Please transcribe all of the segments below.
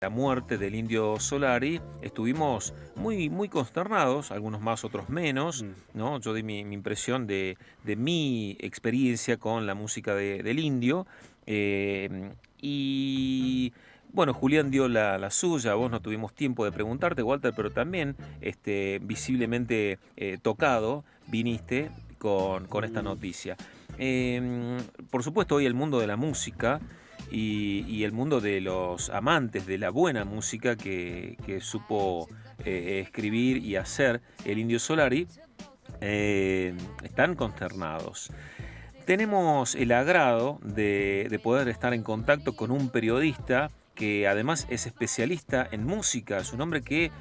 La muerte del Indio Solari, estuvimos muy consternados, algunos más, otros menos, Mm. ¿no? Yo di mi impresión de mi experiencia con la música del Indio. Y bueno, Julián dio la suya, vos no tuvimos tiempo de preguntarte, Walter, pero también visiblemente tocado viniste con esta Mm. noticia. Por supuesto, hoy el mundo de la música y el mundo de los amantes de la buena música que supo escribir y hacer el Indio Solari, están consternados. Tenemos el agrado de poder estar en contacto con un periodista que además es especialista en música, es un hombre que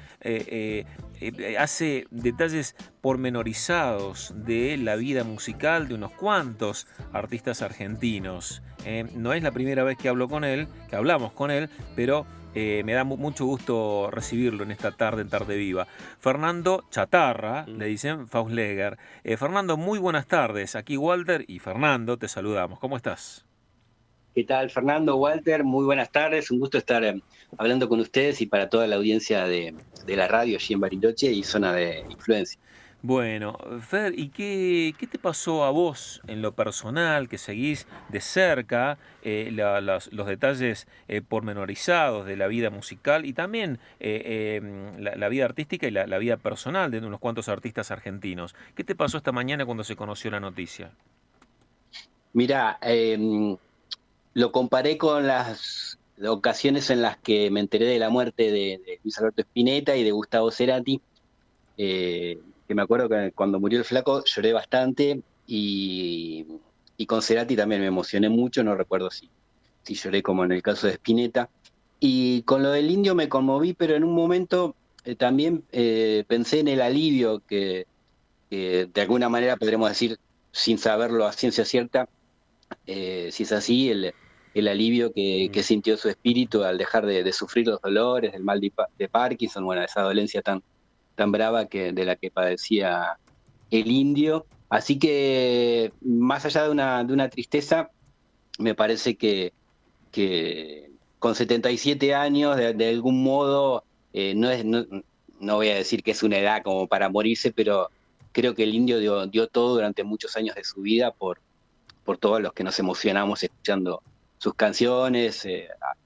hace detalles pormenorizados de la vida musical de unos cuantos artistas argentinos. No es la primera vez que hablo con él, que hablamos con él, pero me da mucho gusto recibirlo en esta tarde, en Tarde Viva. Fernando Chatarra, le Mm. dicen Fausleger. Fernando, muy buenas tardes. Aquí Walter y Fernando, te saludamos. ¿Cómo estás? ¿Qué tal, Fernando, Walter? Muy buenas tardes. Un gusto estar hablando con ustedes y para toda la audiencia de la radio allí en Bariloche y zona de influencia. Bueno, Fer, ¿y qué te pasó a vos en lo personal, que seguís de cerca los detalles pormenorizados de la vida musical y también la vida artística y la vida personal de unos cuantos artistas argentinos? ¿Qué te pasó esta mañana cuando se conoció la noticia? Mira, lo comparé con las ocasiones en las que me enteré de la muerte de Luis Alberto Spinetta y de Gustavo Cerati, que me acuerdo que cuando murió el flaco lloré bastante y con Cerati también me emocioné mucho, no recuerdo si lloré como en el caso de Spinetta. Y con lo del indio me conmoví, pero en un momento también pensé en el alivio que de alguna manera podremos decir, sin saberlo a ciencia cierta, si es así, el alivio que Mm. sintió su espíritu al dejar de sufrir los dolores, del mal de Parkinson, bueno, esa dolencia tan brava de la que padecía el indio. Así que, más allá de una tristeza, me parece que con 77 años, de algún modo, no voy a decir que es una edad como para morirse, pero creo que el indio dio todo durante muchos años de su vida por todos los que nos emocionamos escuchando sus canciones,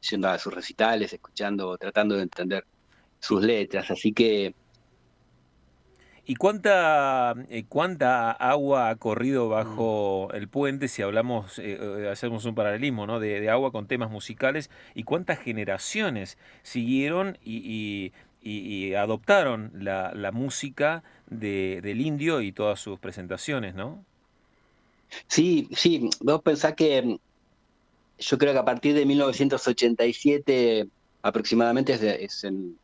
yendo a sus recitales, escuchando, tratando de entender sus letras. Así que ¿Y cuánta agua ha corrido mm, bajo el puente si hablamos, hacemos un paralelismo, ¿no? De agua con temas musicales y cuántas generaciones siguieron y adoptaron la música del indio y todas sus presentaciones, ¿no? sí, sí, vos pensás que yo creo que a partir de 1987 aproximadamente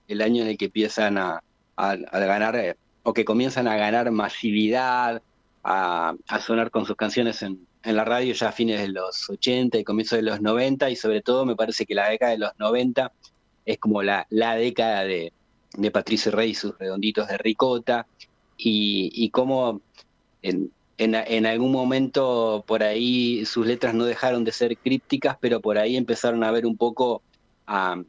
el año en el que empiezan a ganar, o que comienzan a ganar masividad, a sonar con sus canciones en la radio ya a fines de los 80 y comienzos de los 90, y sobre todo me parece que la década de los 90 es como la década de Patricio Rey y sus redonditos de ricota, y cómo en algún momento por ahí sus letras no dejaron de ser crípticas, pero por ahí empezaron a ver un poco a,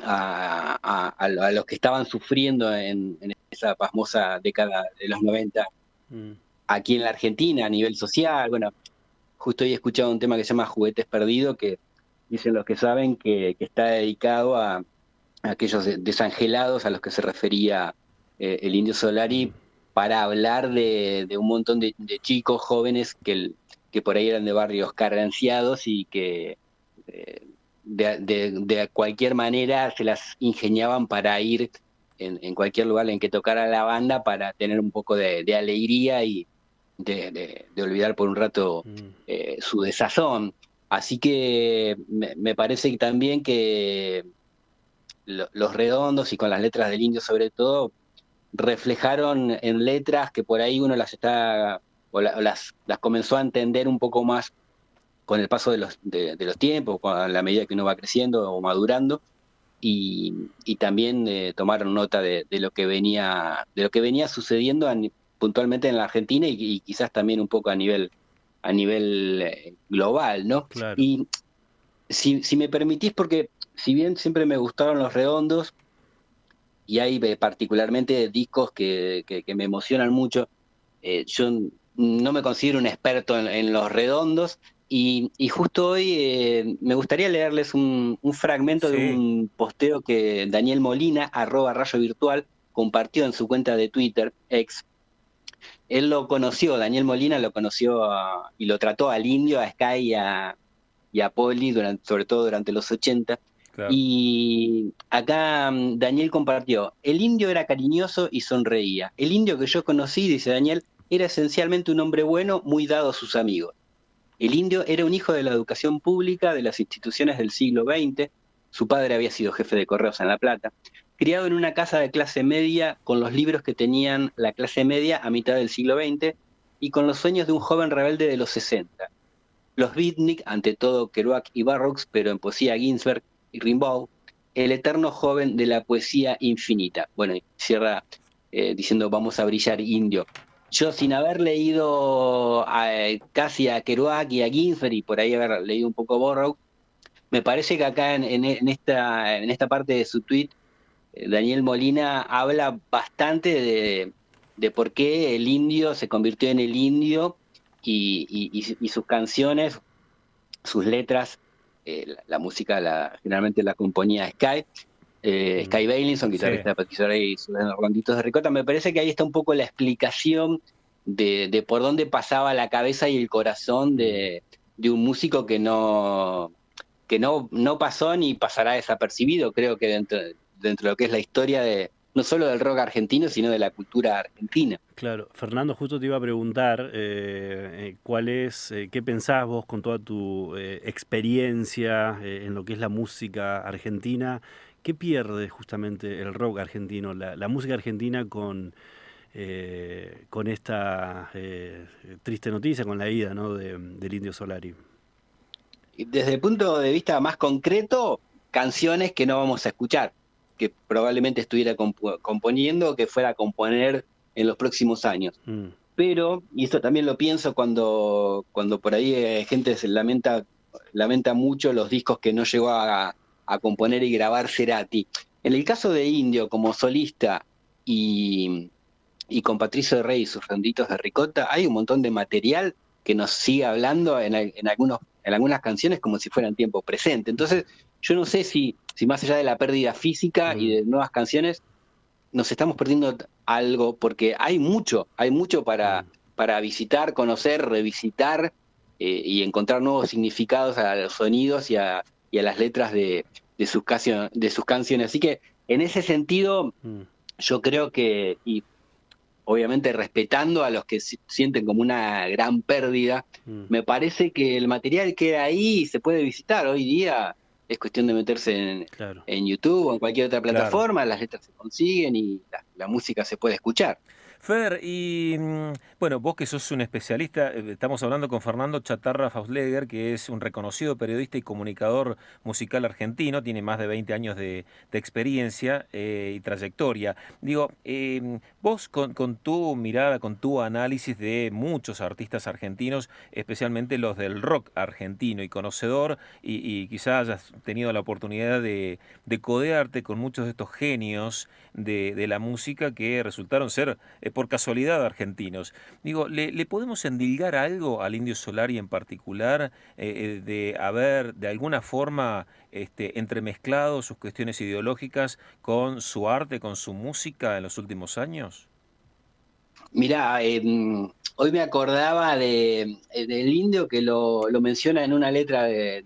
a los que estaban sufriendo en esa pasmosa década de los 90 Mm. aquí en la Argentina a nivel social. Bueno, justo hoy he escuchado un tema que se llama Juguetes Perdidos, que dicen los que saben que está dedicado a aquellos desangelados a los que se refería el Indio Mm. Solari, para hablar de un montón de chicos jóvenes que por ahí eran de barrios carenciados y que eh, de cualquier manera se las ingeniaban para ir en cualquier lugar en que tocara la banda para tener un poco de alegría y de olvidar por un rato Mm. su desazón. Así que me parece que también que los redondos y con las letras del indio sobre todo, reflejaron en letras que por ahí uno las está, o las comenzó a entender un poco más con el paso de los tiempos, a la medida que uno va creciendo o madurando, y también tomaron nota de lo que venía sucediendo puntualmente en la Argentina y quizás también un poco a nivel global, ¿no? Claro. Y si me permitís, porque si bien siempre me gustaron los redondos, y hay particularmente discos que me emocionan mucho, yo no me considero un experto en los redondos, y justo hoy me gustaría leerles un fragmento de Sí, un posteo que Daniel Molina, @Rayo Virtual, compartió en su cuenta de Twitter, ex. Él lo conoció, Daniel Molina lo conoció y lo trató al Indio, a Sky y a Poli, sobre todo durante los 80. claro. Y acá Daniel compartió: el Indio era cariñoso y sonreía. El Indio que yo conocí, dice Daniel, era esencialmente un hombre bueno, muy dado a sus amigos. El Indio era un hijo de la educación pública de las instituciones del siglo XX. Su padre había sido jefe de correos en La Plata. Criado en una casa de clase media con los libros que tenían la clase media a mitad del siglo XX y con los sueños de un joven rebelde de los 60. Los beatnik, ante todo Kerouac y Burroughs, pero en poesía Ginsberg y Rimbaud, el eterno joven de la poesía infinita. Bueno, y cierra diciendo: vamos a brillar, Indio. Yo, sin haber leído casi a Kerouac y a Ginsberg, y por ahí haber leído un poco Burroughs, me parece que acá en esta parte de su tweet, Daniel Molina habla bastante de por qué el indio se convirtió en el indio, y sus canciones, sus letras, la música generalmente la componía Sky. Mm. Sky Bailinson, Sí. guitarrista de Patricio Rey y sus Ronditos de Ricota. Me parece que ahí está un poco la explicación de por dónde pasaba la cabeza y el corazón Mm. de un músico que no pasó ni pasará desapercibido. Creo que dentro de lo que es la historia no solo del rock argentino, sino de la cultura argentina. Claro, Fernando, justo te iba a preguntar qué pensás vos con toda tu experiencia en lo que es la música argentina. ¿Qué pierde justamente el rock argentino, la música argentina con esta triste noticia, con la ida, ¿no?, del Indio Solari? Desde el punto de vista más concreto, canciones que no vamos a escuchar, que probablemente estuviera componiendo o que fuera a componer en los próximos años. Mm. Pero, y esto también lo pienso cuando por ahí gente se lamenta mucho los discos que no llegó a componer y grabar Cerati. En el caso de Indio, como solista y con Patricio Rey y sus Ronditos de Ricota, hay un montón de material que nos sigue hablando en algunas canciones como si fueran tiempo presente. Entonces, yo no sé si más allá de la pérdida física y Mm. de nuevas canciones, nos estamos perdiendo algo, porque hay mucho Mm. para visitar, conocer, revisitar, y encontrar nuevos significados a los sonidos y a las letras de sus canciones. Así que en ese sentido, Mm. yo creo que, y obviamente respetando a los que sienten como una gran pérdida, Mm. me parece que el material queda ahí y se puede visitar. Hoy día es cuestión de meterse Claro. en YouTube o en cualquier otra Claro. plataforma, las letras se consiguen y la música se puede escuchar. Fer, y bueno, vos que sos un especialista, estamos hablando con Fernando Chatarra Fausleger, que es un reconocido periodista y comunicador musical argentino, tiene más de 20 años de experiencia y trayectoria. Digo, vos con tu mirada, con tu análisis de muchos artistas argentinos, especialmente los del rock argentino y conocedor, y quizás hayas tenido la oportunidad de codearte con muchos de estos genios de la música que resultaron ser por casualidad argentinos. Digo, ¿le podemos endilgar algo al Indio Solari en particular de haber de alguna forma entremezclado sus cuestiones ideológicas con su arte, con su música en los últimos años? Mirá, hoy me acordaba del Indio, que lo menciona en una letra de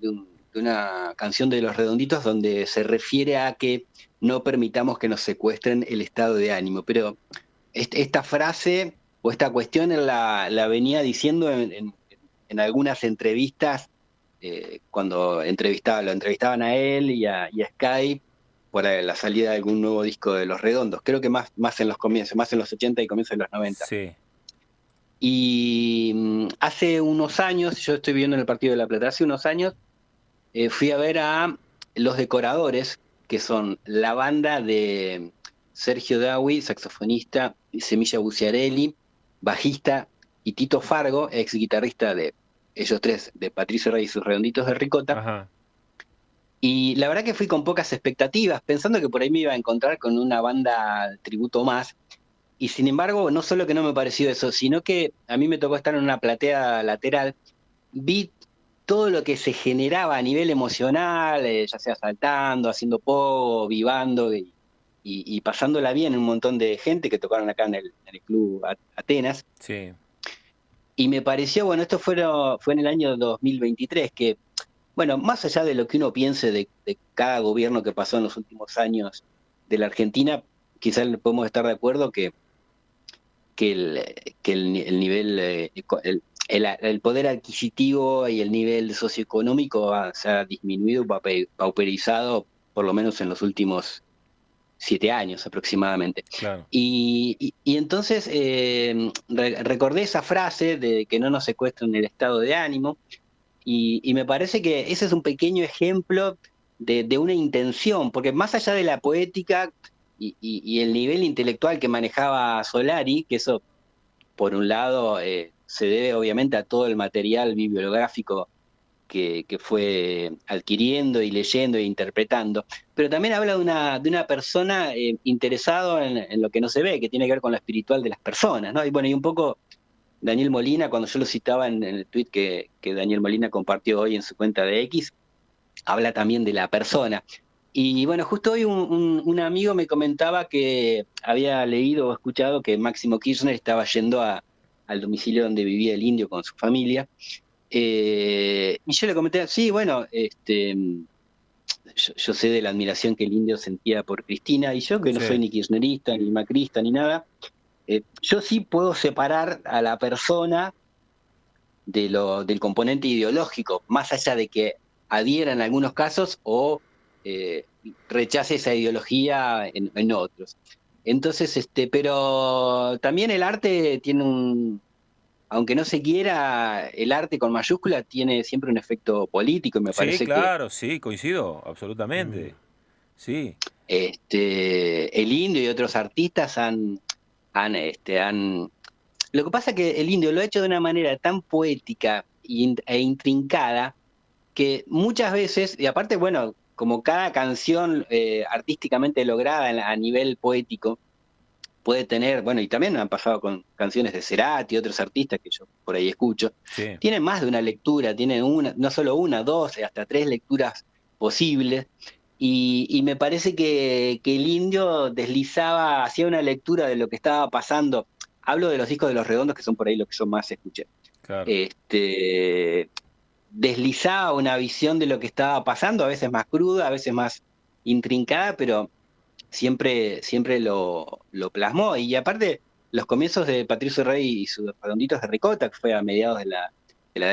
una canción de Los Redonditos, donde se refiere a que no permitamos que nos secuestren el estado de ánimo. Pero esta frase o esta cuestión él la venía diciendo en algunas entrevistas, cuando lo entrevistaban a él y a Sky por la salida de algún nuevo disco de Los Redondos. Creo que más en los comienzos, más en los 80 y comienzos de los 90. Sí. Y hace unos años, yo estoy viviendo en el Partido de La Plata, hace unos años fui a ver a Los Decoradores, que son la banda de Sergio Dawi, saxofonista, y Semilla Buciarelli, bajista, y Tito Fargo, ex guitarrista de ellos tres, de Patricio Rey y sus Redonditos de Ricota. Ajá. Y la verdad que fui con pocas expectativas, pensando que por ahí me iba a encontrar con una banda de tributo más. Y sin embargo, no solo que no me pareció eso, sino que a mí me tocó estar en una platea lateral, vi todo lo que se generaba a nivel emocional, ya sea saltando, haciendo pogo, vivando y pasándola bien, un montón de gente que tocaron acá en el Club Atenas. Sí, Y me pareció, bueno, fue en el año 2023, que, bueno, más allá de lo que uno piense de cada gobierno que pasó en los últimos años de la Argentina, quizás podemos estar de acuerdo el nivel, el poder adquisitivo y el nivel socioeconómico se ha disminuido, pauperizado, por lo menos en los últimos 7 años aproximadamente. claro. Y entonces recordé esa frase de que no nos secuestren el estado de ánimo, y me parece que ese es un pequeño ejemplo de una intención, porque más allá de la poética y el nivel intelectual que manejaba Solari, que eso por un lado se debe obviamente a todo el material bibliográfico que fue adquiriendo y leyendo e interpretando, pero también habla de una persona interesado en lo que no se ve, que tiene que ver con lo espiritual de las personas, ¿no? Y bueno, y un poco Daniel Molina, cuando yo lo citaba en el tweet que Daniel Molina compartió hoy en su cuenta de X, habla también de la persona. Y bueno, justo hoy un amigo me comentaba que había leído o escuchado que Máximo Kirchner estaba yendo al domicilio donde vivía el indio con su familia. Y yo le comenté, sí, bueno, yo sé de la admiración que el indio sentía por Cristina, y yo que no Sí, soy ni kirchnerista, ni macrista, ni nada, yo sí puedo separar a la persona del componente ideológico, más allá de que adhiera en algunos casos o eh, rechace esa ideología en otros. Entonces, pero también el arte tiene aunque no se quiera, el arte con mayúscula tiene siempre un efecto político, y me sí, parece que claro, sí, coincido, Mm. absolutamente. Sí, el Indio y otros artistas han. Lo que pasa es que el Indio lo ha hecho de una manera tan poética e intrincada que muchas veces, y aparte, bueno, como cada canción artísticamente lograda a nivel poético, puede tener, bueno, y también han pasado con canciones de Cerati y otros artistas que yo por ahí escucho, sí, tienen más de una lectura, tienen una, no solo una, dos, hasta tres lecturas posibles. Y me parece que el indio deslizaba, hacía una lectura de lo que estaba pasando. Hablo de los discos de Los Redondos, que son por ahí los que yo más escuché. claro. Este, deslizaba una visión de lo que estaba pasando, a veces más cruda, a veces más intrincada, pero siempre lo plasmó. Y aparte, los comienzos de Patricio Rey y sus Redonditos de Ricota, que fue a mediados de la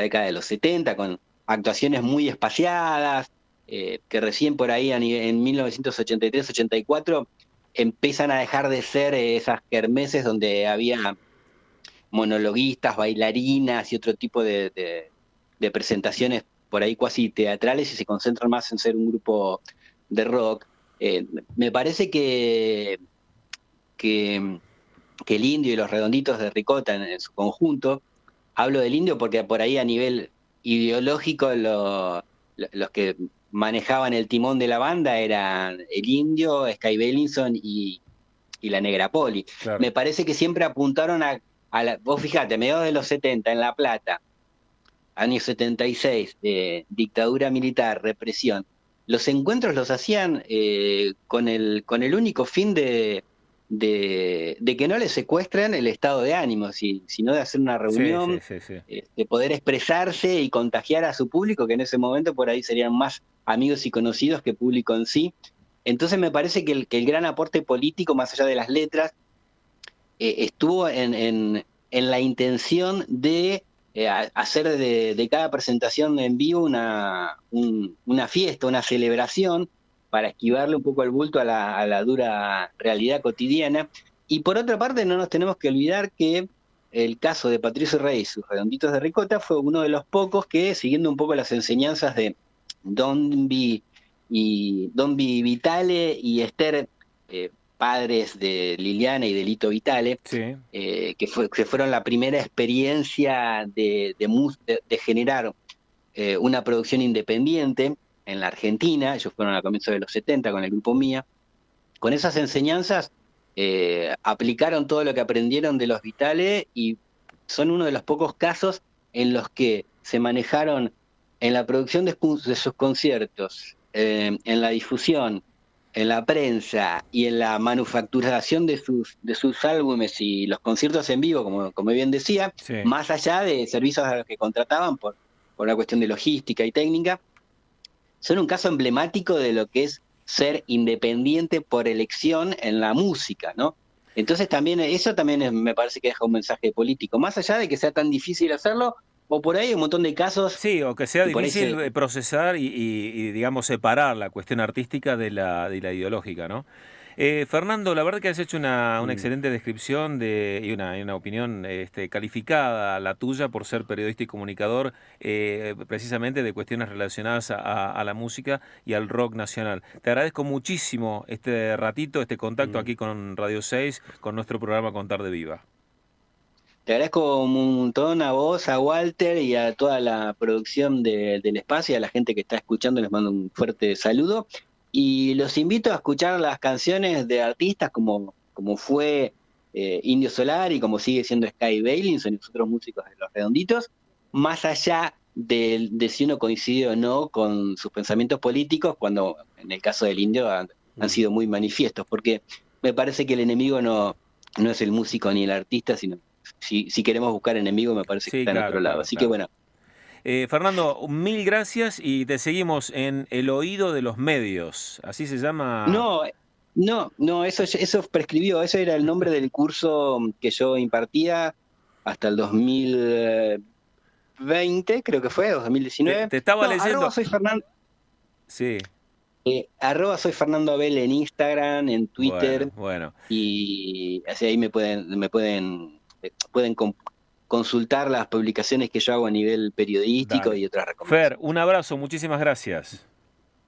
década de los 70, con actuaciones muy espaciadas, que recién por ahí en 1983-84 empiezan a dejar de ser esas kermeses donde había monologuistas, bailarinas y otro tipo de presentaciones por ahí cuasi teatrales, y se concentran más en ser un grupo de rock. Me parece que, que el Indio y los Redonditos de Ricota en su conjunto, hablo del Indio porque por ahí a nivel ideológico los que manejaban el timón de la banda eran el Indio, Sky Bellinson y la Negra Poli. Claro. Me parece que siempre apuntaron vos fijate, a mediados de los 70 en La Plata, años 76, dictadura militar, represión. Los encuentros los hacían con el único fin de que no les secuestren el estado de ánimo, sino de hacer una Sí, sí, reunión, sí, sí. de poder expresarse y contagiar a su público, que en ese momento por ahí serían más amigos y conocidos que público en sí. Entonces me parece que el gran aporte político, más allá de las letras, estuvo en la intención de hacer de cada presentación en vivo una fiesta, una celebración, para esquivarle un poco el bulto a la dura realidad cotidiana. Y por otra parte, no nos tenemos que olvidar que el caso de Patricio Rey y sus Redonditos de Ricota fue uno de los pocos que, siguiendo un poco las enseñanzas de Don Vitale y Esther, padres de Liliana y de Lito Vitale, Sí, que fueron la primera experiencia de generar una producción independiente. en la Argentina. Ellos fueron a comienzos de los 70 con el grupo Mía. Con esas enseñanzas aplicaron todo lo que aprendieron de los Vitales y son uno de los pocos casos en los que se manejaron en la producción de sus conciertos, en la difusión, en la prensa y en la manufacturación de sus álbumes y los conciertos en vivo, como bien decía, Sí. más allá de servicios a los que contrataban por una cuestión de logística y técnica, son un caso emblemático de lo que es ser independiente por elección en la música, ¿no? Entonces también eso también me parece que deja un mensaje político, más allá de que sea tan difícil hacerlo, o por ahí hay un montón de casos. Sí, o que sea y por ahí difícil procesar y, digamos, separar la cuestión artística de la ideológica, ¿no? Fernando, la verdad que has hecho una excelente descripción y una opinión calificada, la tuya, por ser periodista y comunicador, precisamente de cuestiones relacionadas a la música y al rock nacional. Te agradezco muchísimo este ratito, este contacto aquí con Radio 6, con nuestro programa Contar de Viva. Te agradezco un montón a vos, a Walter y a toda la producción del espacio, y a la gente que está escuchando, les mando un fuerte saludo. Y los invito a escuchar las canciones de artistas como fue Indio Solari y como sigue siendo Sky Bailinson y otros músicos de Los Redonditos, más allá de si uno coincide o no con sus pensamientos políticos, cuando en el caso del Indio han sido muy manifiestos, porque me parece que el enemigo no es el músico ni el artista, sino si queremos buscar enemigo, me parece que está en otro lado. Así que bueno. Fernando, mil gracias y te seguimos en El Oído de los Medios. ¿Así se llama? No, eso prescribió. Eso era el nombre del curso que yo impartía hasta el 2020, creo que fue, 2019. Te estaba leyendo. Soy Fernando. Sí. Soy Fernando Abel en Instagram, en Twitter. Bueno. Y así ahí me pueden consultar las publicaciones que yo hago a nivel periodístico. Dale. Y otras recomendaciones. Fer, un abrazo, muchísimas gracias.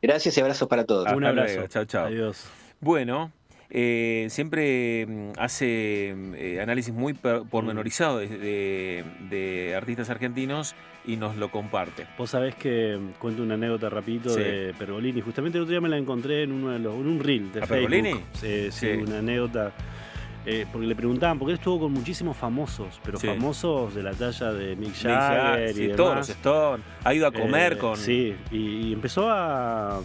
Gracias y abrazos para todos. Un abrazo. Chao, chao. Adiós. Bueno, siempre hace análisis muy pormenorizados de artistas argentinos y nos lo comparte. Vos sabés que cuento una anécdota rapidito de Pergolini. Justamente el otro día me la encontré en un reel de Facebook. ¿Pergolini? Sí, una anécdota. Porque le preguntaban, porque él estuvo con muchísimos famosos, pero famosos de la talla de Mick Jagger y demás. Todos los Stones. Ha ido a comer con... Sí, y empezó a